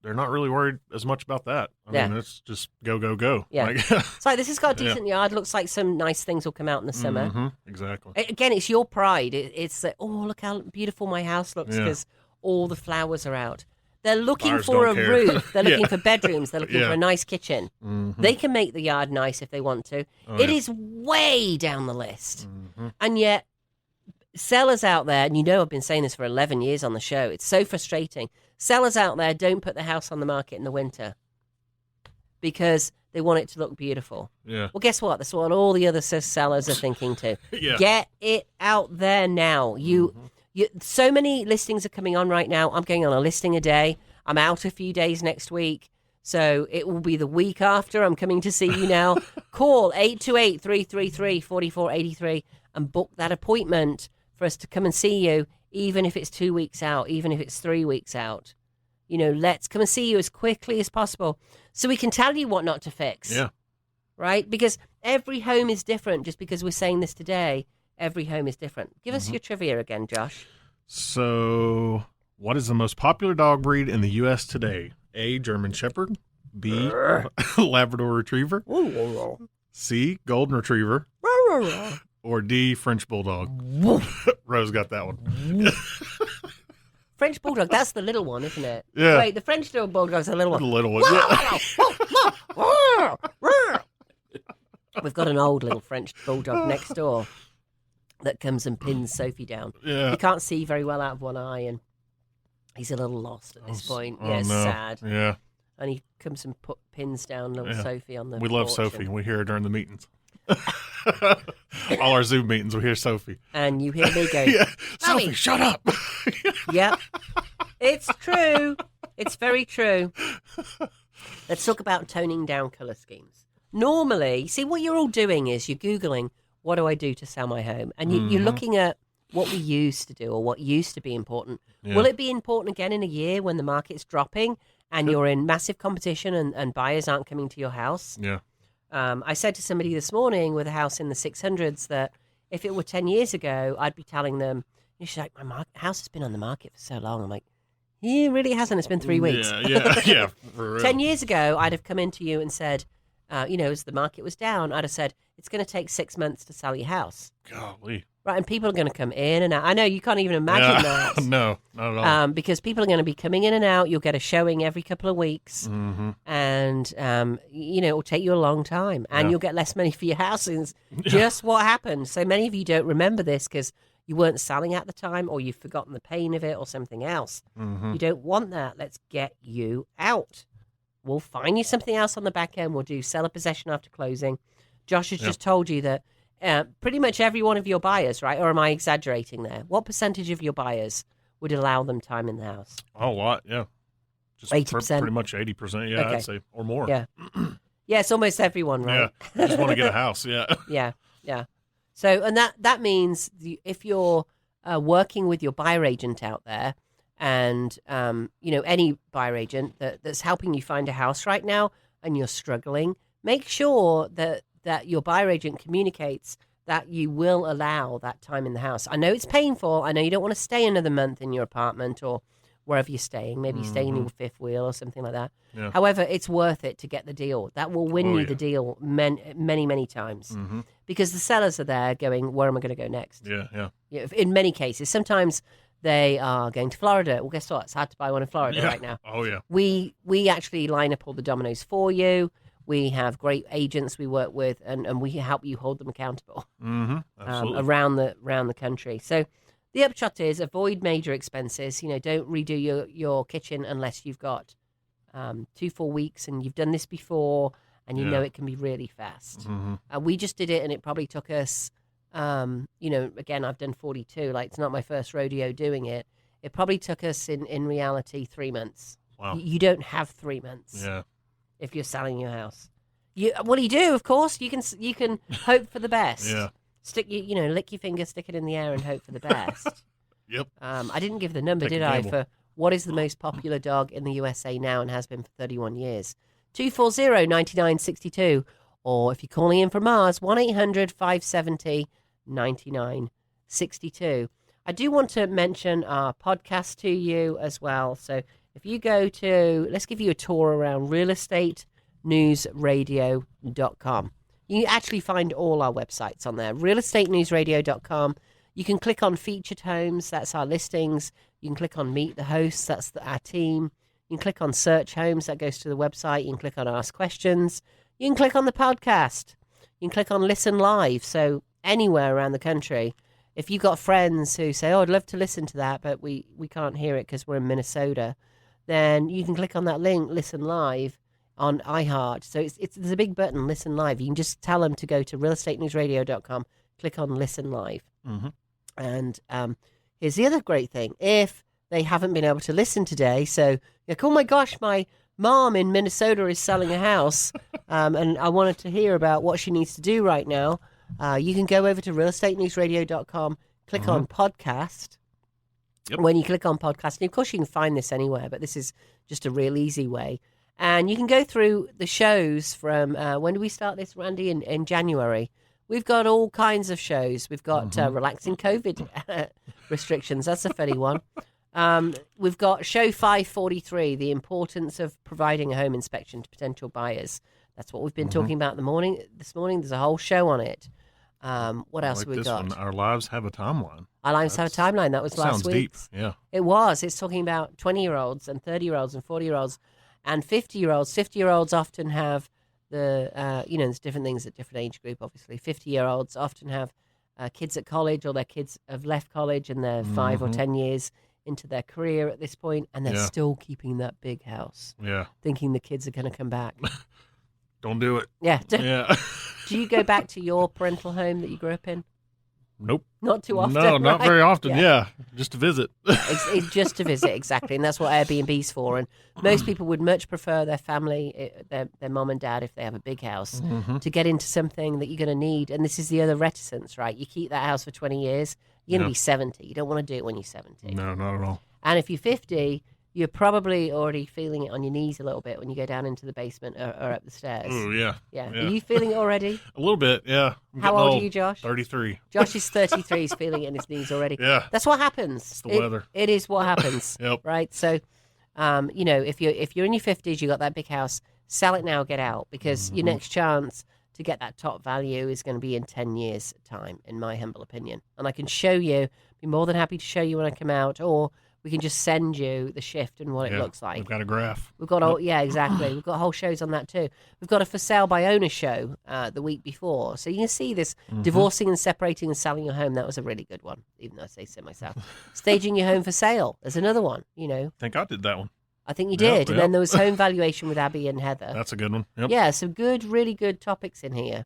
They're not really worried as much about that. I mean, it's just go, go, go. Yeah. Like, It's like, this has got a Yeah. decent yard. Looks like some nice things will come out in the summer. exactly. Again, it's your pride. It's that, oh, look how beautiful my house looks Yeah. because all the flowers are out. They're looking Buyers for a don't care. roof. They're looking Yeah. for bedrooms. They're looking Yeah. for a nice kitchen. They can make the yard nice if they want to. It is way down the list. And yet, sellers out there, and I've been saying this for 11 years on the show, it's so frustrating. Sellers out there don't put the house on the market in the winter because they want it to look beautiful. Yeah. Well, guess what? That's what all the other sellers are thinking too. Yeah. Get it out there now. So many listings are coming on right now. I'm going on a listing a day. I'm out a few days next week. So it will be the week after I'm coming to see you now. Call 828-333-4483 and book that appointment for us to come and see you, even if it's 2 weeks out, even if it's 3 weeks out. Let's come and see you as quickly as possible so we can tell you what not to fix. Yeah. Right? Because every home is different. Just because we're saying this today, every home is different. Give us your trivia again, Josh. So, what is the most popular dog breed in the U.S. today? A, German Shepherd. B, Labrador Retriever. C, Golden Retriever. Or D, French Bulldog. Rose got that one. French Bulldog, that's the little one, isn't it? Yeah. Wait, the French Bulldog's the little The one. little one. Yeah. We've got an old little French Bulldog next door that comes and pins Sophie down. Yeah. He can't see very well out of one eye, and he's a little lost at this point. Oh, Yeah, it's no. sad. Yeah. And he comes and pins down little Yeah. Sophie on the We love porch Sophie. and- We hear her during the meetings. All our Zoom meetings, we hear Sophie. And you hear me go, Yeah. Mommy. Sophie, shut up. Yep. It's true. It's very true. Let's talk about toning down colour schemes. Normally, see, what you're all doing is you're Googling, what do I do to sell my home? And you're looking at what we used to do or what used to be important. Yeah. Will it be important again in a year when the market's dropping and you're in massive competition and buyers aren't coming to your house? Yeah. I said to somebody this morning with a house in the 600s that if it were 10 years ago, I'd be telling them, she's like, my house has been on the market for so long. I'm like, it really hasn't. It's been 3 weeks. Yeah. For real. 10 years ago, I'd have come into you and said, as the market was down, I'd have said, it's going to take 6 months to sell your house. Golly. Right, and people are going to come in and out. I know you can't even imagine that. No, not at all. Because people are going to be coming in and out. You'll get a showing every couple of weeks. Mm-hmm. And, it will take you a long time. And Yeah. you'll get less money for your house. And it's just what happened. So many of you don't remember this because you weren't selling at the time or you've forgotten the pain of it or something else. Mm-hmm. You don't want that. Let's get you out. We'll find you something else on the back end. We'll do seller possession after closing. Josh has just told you that pretty much every one of your buyers, right? Or am I exaggerating there? What percentage of your buyers would allow them time in the house? A lot, yeah. Just 80%? Pretty much 80%, yeah, Okay. I'd say, or more. Yeah. Yeah, it's almost everyone, right? Yeah, just want to get a house, yeah. Yeah. So, and that means if you're working with your buyer agent out there and, any buyer agent that's helping you find a house right now and you're struggling, make sure that your buyer agent communicates that you will allow that time in the house. I know it's painful. I know you don't want to stay another month in your apartment or wherever you're staying. Maybe you're staying in your fifth wheel or something like that. Yeah. However, it's worth it to get the deal. That will win Oh, you yeah. the deal many, many times. Mm-hmm. Because the sellers are there going, where am I going to go next? Yeah. In many cases. Sometimes they are going to Florida. Well, guess what? It's hard to buy one in Florida Yeah. right now. Oh, yeah. We actually line up all the dominoes for you. We have great agents we work with, and we help you hold them accountable Mm-hmm. Absolutely. around the country. So the upshot is avoid major expenses. Don't redo your kitchen unless you've got 2 full weeks and you've done this before and you know it can be really fast. Mm-hmm. We just did it and it probably took us, again, I've done 42. Like, it's not my first rodeo doing it. It probably took us in reality 3 months. Wow. You don't have 3 months Yeah. if you're selling your house. What do you do? Of course, you can hope for the best. Yeah. Lick your finger, stick it in the air, and hope for the best. Yep. I didn't give the number, Take a did I, gamble. for what is the most popular dog in the USA now and has been for 31 years? 240-9962. Or if you're calling in from Mars, 1-800-570-9962. I do want to mention our podcast to you as well. So if you go to, let's give you a tour around realestatenewsradio.com. You can actually find all our websites on there. realestatenewsradio.com. You can click on featured homes. That's our listings. You can click on meet the hosts. That's our team. You can click on search homes. That goes to the website. You can click on ask questions. You can click on the podcast. You can click on listen live. So anywhere around the country, if you've got friends who say, oh, I'd love to listen to that, but we can't hear it because we're in Minnesota, then you can click on that link, listen live, on iHeart. So there's a big button, listen live. You can just tell them to go to realestatenewsradio.com, click on listen live. Mm-hmm. And here's the other great thing. If they haven't been able to listen today, so you're like, oh my gosh, my mom in Minnesota is selling a house, and I wanted to hear about what she needs to do right now, you can go over to realestatenewsradio.com, click on podcast. Yep. When you click on podcast, and of course you can find this anywhere, but this is just a real easy way. And you can go through the shows from, when do we start this, Randy? In January. We've got all kinds of shows. We've got relaxing COVID restrictions. That's a funny one. We've got show 543, the importance of providing a home inspection to potential buyers. That's what we've been talking about this morning. There's a whole show on it. What else have we got? One, Our Lives Have a Timeline. Our Lives Have a Timeline. That was last week. Sounds deep, yeah. It was. It's talking about 20-year-olds and 30-year-olds and 40-year-olds and 50-year-olds. 50-year-olds often have there's different things at different age group, obviously. 50-year-olds often have kids at college, or their kids have left college and they're 5 or 10 years into their career at this point, and they're still keeping that big house. Yeah. Thinking the kids are going to come back. Don't do it. Yeah. Yeah. Do you go back to your parental home that you grew up in? Nope. Not too often. No, not right? very often. Yeah. Just to visit. It's just to visit, exactly. And that's what Airbnb's for. And most people would much prefer their family, their mom and dad, if they have a big house, to get into something that you're going to need. And this is the other reticence, right? You keep that house for 20 years, you're going to be 70. You don't want to do it when you're 70. No, not at all. And if you're 50, you're probably already feeling it on your knees a little bit when you go down into the basement or up the stairs. Oh, yeah. Yeah. Are you feeling it already? A little bit, yeah. I'm How getting old are you, Josh? 33. Josh is 33. He's feeling it in his knees already. Yeah. That's what happens. It's the weather. It is what happens. Yep. Right. So, if you're in your 50s, you got that big house, sell it now, get out, because your next chance to get that top value is going to be in 10 years' time, in my humble opinion. And I can show you. Be more than happy to show you when I come out, or we can just send you the shift and what it looks like. We've got a graph. We've got exactly. We've got whole shows on that too. We've got a for sale by owner show the week before, so you can see this divorcing and separating and selling your home. That was a really good one, even though I say so myself. Staging your home for sale. There's another one. I think I did that one. I think you did, and then there was home valuation with Abby and Heather. That's a good one. Yep. Yeah, some good, really good topics in here,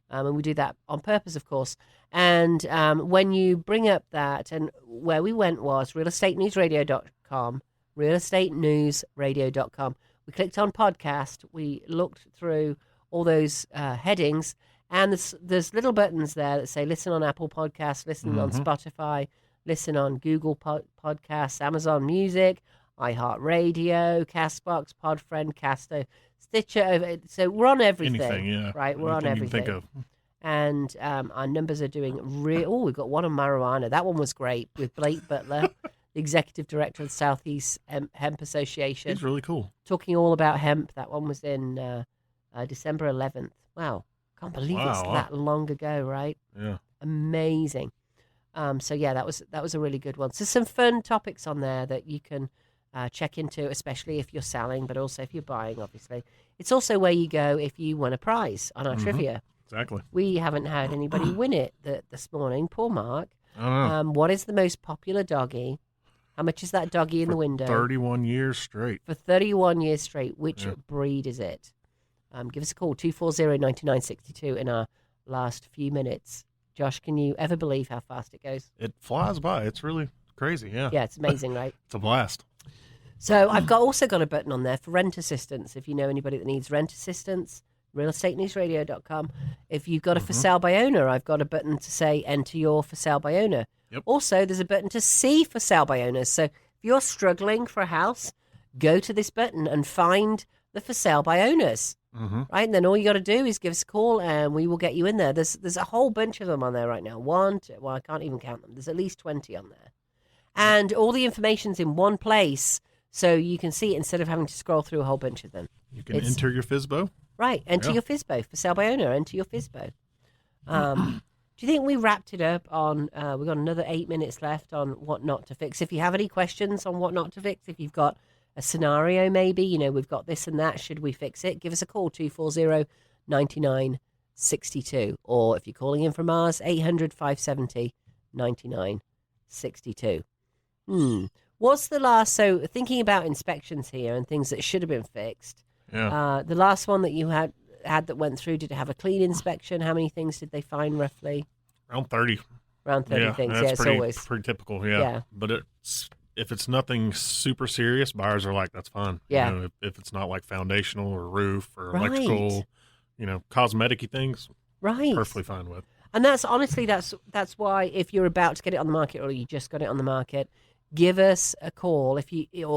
and we do that on purpose, of course. And when you bring up that, and where we went was realestatenewsradio.com, realestatenewsradio.com. We clicked on podcast. We looked through all those headings, and there's little buttons there that say listen on Apple Podcasts, listen on Spotify, listen on Google Podcasts, Amazon Music, iHeartRadio, Castbox, Podfriend, Casto, Stitcher. So we're on everything. Anything, yeah. Right, we're on Anything everything. you can think of. And our numbers are doing we've got one on marijuana. That one was great with Blake Butler, the executive director of the Southeast Hemp Association. He's really cool. Talking all about hemp. That one was in December 11th. Wow. Can't believe it's that long ago, right? Yeah. Amazing. So yeah, that was a really good one. So some fun topics on there that you can check into, especially if you're selling, but also if you're buying, obviously. It's also where you go if you win a prize on our trivia. Exactly. We haven't had anybody win it this morning. Poor Mark. I don't know. What is the most popular doggy? How much is that doggy in the window? 31 years straight. For 31 years straight. Which breed is it? Give us a call, 240-9962 in our last few minutes. Josh, can you ever believe how fast it goes? It flies by. It's really crazy, yeah. Yeah, it's amazing, right? It's a blast. So I've also got a button on there for rent assistance. If you know anybody that needs rent assistance, realestatenewsradio.com. If you've got a for sale by owner, I've got a button to say enter your for sale by owner. Yep. Also, there's a button to see for sale by owners. So if you're struggling for a house, go to this button and find the for sale by owners. Mm-hmm. Right, and then all you got to do is give us a call, and we will get you in there. There's a whole bunch of them on there right now. Well, I can't even count them. There's at least 20 on there, and all the information's in one place, so you can see it instead of having to scroll through a whole bunch of them. You can enter your FSBO. Right, enter your FSBO for sale by owner. Enter your FSBO. Do you think we wrapped it up on? We've got another 8 minutes left on what not to fix. If you have any questions on what not to fix, if you've got a scenario, maybe, we've got this and that, should we fix it? Give us a call, 240-9962. Or if you're calling in from ours, 800-570-9962. What's the last, so thinking about inspections here and things that should have been fixed, the last one that you had that went through, did it have a clean inspection? How many things did they find roughly? Around 30. Around 30 things, that's it's pretty, always. pretty typical, yeah. But if it's nothing super serious, buyers are like, that's fine. Yeah. If it's not like foundational or roof or Right. electrical, cosmetic-y things, Right. perfectly fine with. And that's honestly, that's why if you're about to get it on the market or you just got it on the market, give us a call or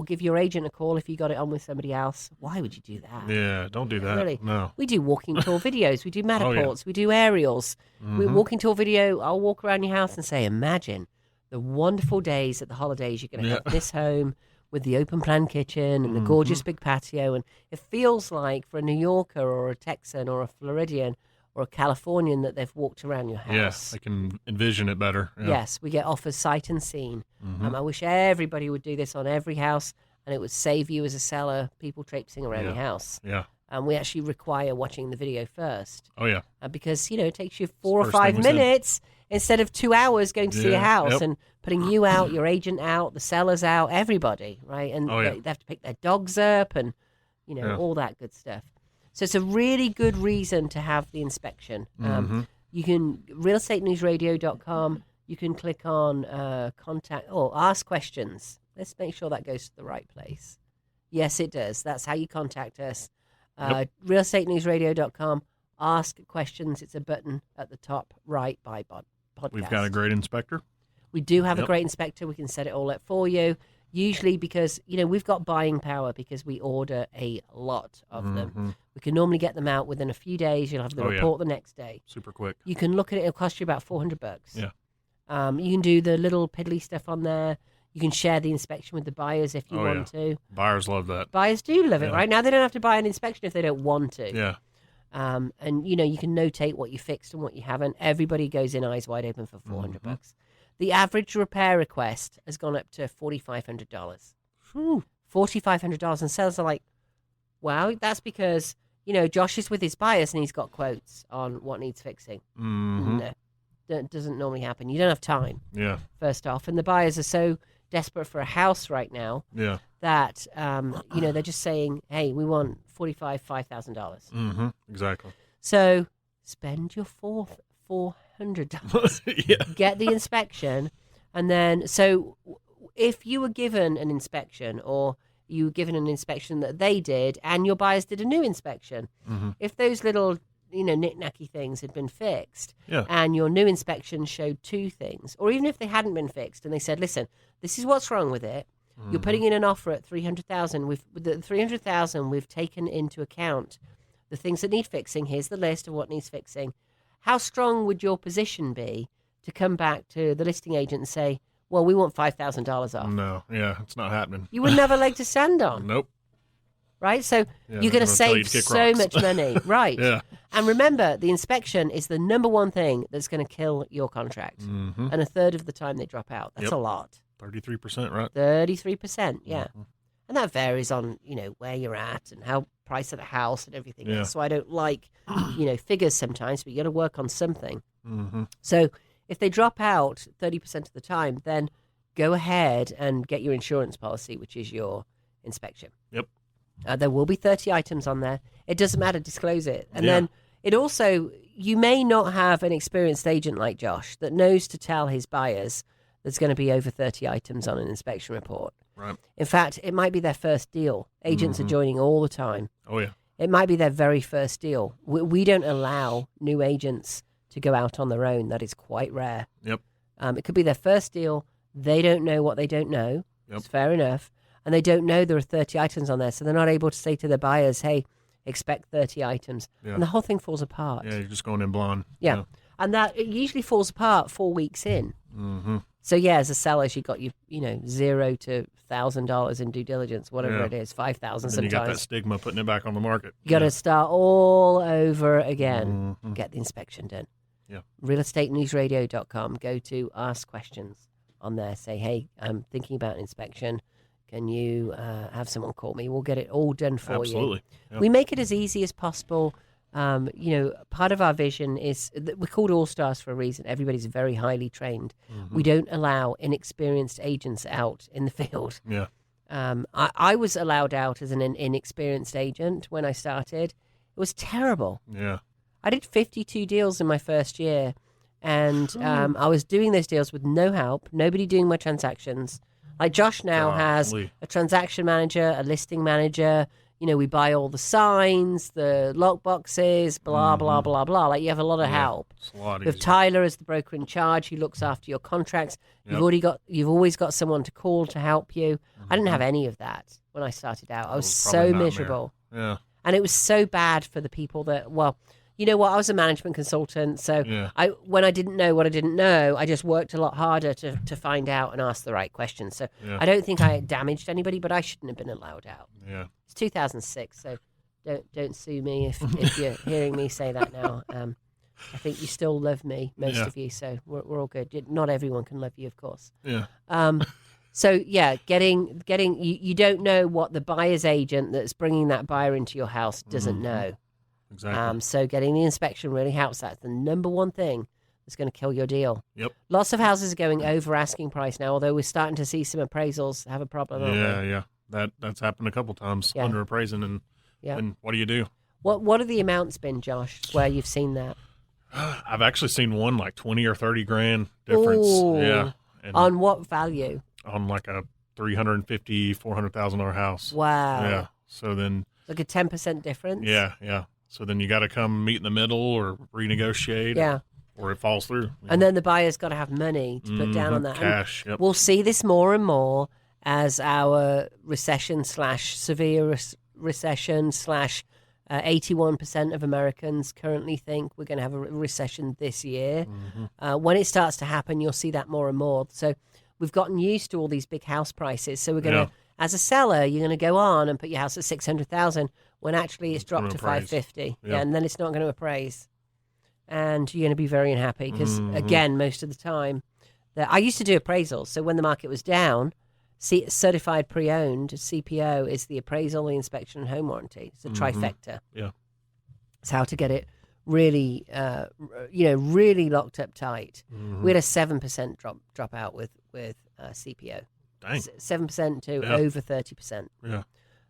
give your agent a call if you got it on with somebody else. Why would you do that? Yeah, don't do that. Really? No. We do walking tour videos. We do Matterports. yeah. We do aerials. We Mhm. walking tour video. I'll walk around your house and say, imagine the wonderful days at the holidays you're going to have this home with the open plan kitchen and the gorgeous big patio. And it feels like for a New Yorker or a Texan or a Floridian or a Californian that they've walked around your house. Yes, I can envision it better. Yeah. Yes, we get offers sight unseen. I wish everybody would do this on every house, and it would save you as a seller people traipsing around your house. Yeah. And we actually require watching the video first. Oh, yeah. Because, it takes you 4 or First thing 5 we said. minutes instead of 2 hours going to see a Yeah, house yep. and putting you out, your agent out, the sellers out, everybody, right? And Oh, yeah. they have to pick their dogs up and, all that good stuff. So it's a really good reason to have the inspection. You can, realestatenewsradio.com, you can click on contact or ask questions. Let's make sure that goes to the right place. Yes, it does. That's how you contact us. Realestatenewsradio.com, ask questions. It's a button at the top right by podcast. We've got a great inspector. We do have a great inspector. We can set it all up for you. Usually because, we've got buying power because we order a lot of them. We can normally get them out within a few days. You'll have the report the next day. Super quick. You can look at it. It'll cost you about $400. Yeah. You can do the little piddly stuff on there. You can share the inspection with the buyers if you want to. Buyers love that. Buyers do love it, Yeah. right? Now they don't have to buy an inspection if they don't want to. Yeah. And, you can notate what you fixed and what you haven't. Everybody goes in eyes wide open for $400. The average repair request has gone up to $4,500. $4,500. And sellers are like, wow, that's because, Josh is with his buyers and he's got quotes on what needs fixing. No, that doesn't normally happen. You don't have time, Yeah. first off. And the buyers are so desperate for a house right now Yeah. that, they're just saying, hey, we want $5,000. Exactly. So spend your $400. Yeah. Get the inspection, and then if you were given an inspection or you were given an inspection that they did and your buyers did a new inspection, if those little knick-knacky things had been fixed and your new inspection showed 2 things, or even if they hadn't been fixed and they said, listen, this is what's wrong with it, you're putting in an offer at $300,000, with the $300,000 we've taken into account the things that need fixing, here's the list of what needs fixing. How strong would your position be to come back to the listing agent and say, well, we want $5,000 off? No. Yeah. It's not happening. You wouldn't have a leg to stand on. Nope. Right? So Yeah, you're going to they'll tell you save to kick so rocks. much money. Right. Yeah. And remember, the inspection is the number one thing that's going to kill your contract. And a third of the time they drop out. That's a lot. 33%, right? 33%, yeah. And that varies on, where you're at and how price of the house and everything else. So I don't like, figures sometimes, but you got to work on something. So if they drop out 30% of the time, then go ahead and get your insurance policy, which is your inspection. Yep. There will be 30 items on there. It doesn't matter, disclose it. And then it also, you may not have an experienced agent like Josh that knows to tell his buyers there's going to be over 30 items on an inspection report. Right. In fact, it might be their first deal. Agents are joining all the time. Oh, yeah. It might be their very first deal. We don't allow new agents to go out on their own. That is quite rare. Yep. It could be their first deal. They don't know what they don't know. Yep. It's fair enough. And they don't know there are 30 items on there. So they're not able to say to their buyers, hey, expect 30 items. Yeah. And the whole thing falls apart. Yeah, you're just going in blind. Yeah. And that it usually falls apart 4 weeks in. Mm-hmm. So yeah, as a seller, you got $0 to $1,000 in due diligence, whatever it is, 5,000 Then sometimes. you got that stigma putting it back on the market. You got to start all over again. Mhm. Get the inspection done. Yeah. RealestateNewsRadio.com. Go to Ask Questions on there. Say, hey, I'm thinking about an inspection. Can you have someone call me? We'll get it all done for you. Absolutely. Yep. We make it as easy as possible. Part of our vision is that we're called All-Stars for a reason. Everybody's very highly trained. Mm-hmm. We don't allow inexperienced agents out in the field. Yeah. I was allowed out as an inexperienced agent when I started. It was terrible. Yeah. I did 52 deals in my first year, and I was doing those deals with no help, nobody doing my transactions. Like Josh now has Golly. a transaction manager, a listing manager. We buy all the signs, the lock boxes, blah, blah, blah, blah. Like, you have a lot of help. It's a lot With easier. Tyler as the broker in charge, who looks after your contracts. Yep. You've always got someone to call to help you. I didn't have any of that when I started out. I was was so probably a nightmare. miserable. Yeah. And it was so bad for the people that, well, you know what? I was a management consultant, so Yeah. when I didn't know what I didn't know, I just worked a lot harder to find out and ask the right questions. So Yeah. I don't think I damaged anybody, but I shouldn't have been allowed out. Yeah. It's 2006, so don't sue me if you're hearing me say that now. I think you still love me, most Yeah. of you, so we're all good. Not everyone can love you, of course. Yeah. So yeah, getting you don't know what the buyer's agent that's bringing that buyer into your house doesn't know. Exactly. So getting the inspection really helps. That's the number one thing that's going to kill your deal. Yep. Lots of houses are going over asking price now, although we're starting to see some appraisals have a problem. aren't Yeah. we? Yeah. That's happened a couple times. Yeah. Under appraising and what do you do? What are the amounts been, Josh, where you've seen that? I've actually seen one like 20 or 30 grand difference. Ooh. Yeah. And On what value? on like a $350,000, $400,000 house. Wow. Yeah. So then, Like a 10% difference? yeah. So then you got to come meet in the middle or renegotiate. Yeah. Or it falls through. And then the buyer's got to have money to put down on that. And Cash. Yep. we'll see this more and more as our recession / severe recession / 81% of Americans currently think we're going to have a recession this year. When it starts to happen, you'll see that more and more. So we've gotten used to all these big house prices. So we're going to, as a seller, you're going to go on and put your house at $600,000 when actually it's dropped to appraise. $550,000. Yeah. And then it's not going to appraise. And you're going to be very unhappy because, again, most of the time, I used to do appraisals. So when the market was down, certified pre-owned, CPO, is the appraisal, the inspection, and home warranty. It's a trifecta. Yeah. It's how to get it really, really locked up tight. We had a 7% drop out with CPO. Dang. 7% to Yeah. over 30%. Yeah.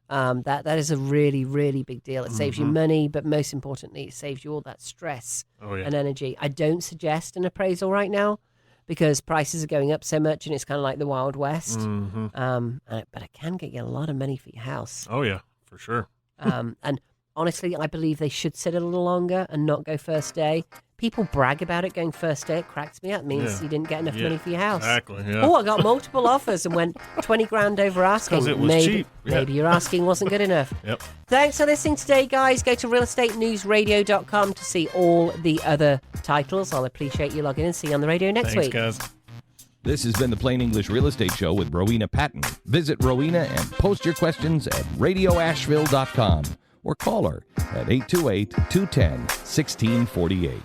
That is a really, really big deal. It saves you money, but most importantly, it saves you all that stress Oh, yeah. and energy. I don't suggest an appraisal right now because prices are going up so much and it's kind of like the Wild West. But it can get you a lot of money for your house. Oh, yeah. For sure. And honestly, I believe they should sit a little longer and not go first day. People brag about it going first day. It cracks me up. It means you didn't get enough money for your house. Exactly. Yeah. Oh, I got multiple offers and went 20 grand over asking. 'cause it was maybe, cheap. Yeah. Maybe your asking wasn't good enough. Yep. Thanks for listening today, guys. Go to realestatenewsradio.com to see all the other titles. I'll appreciate you logging in. See you on the radio next Thanks, week. guys. This has been the Plain English Real Estate Show with Rowena Patton. Visit Rowena and post your questions at radioasheville.com or call her at 828-210-1648.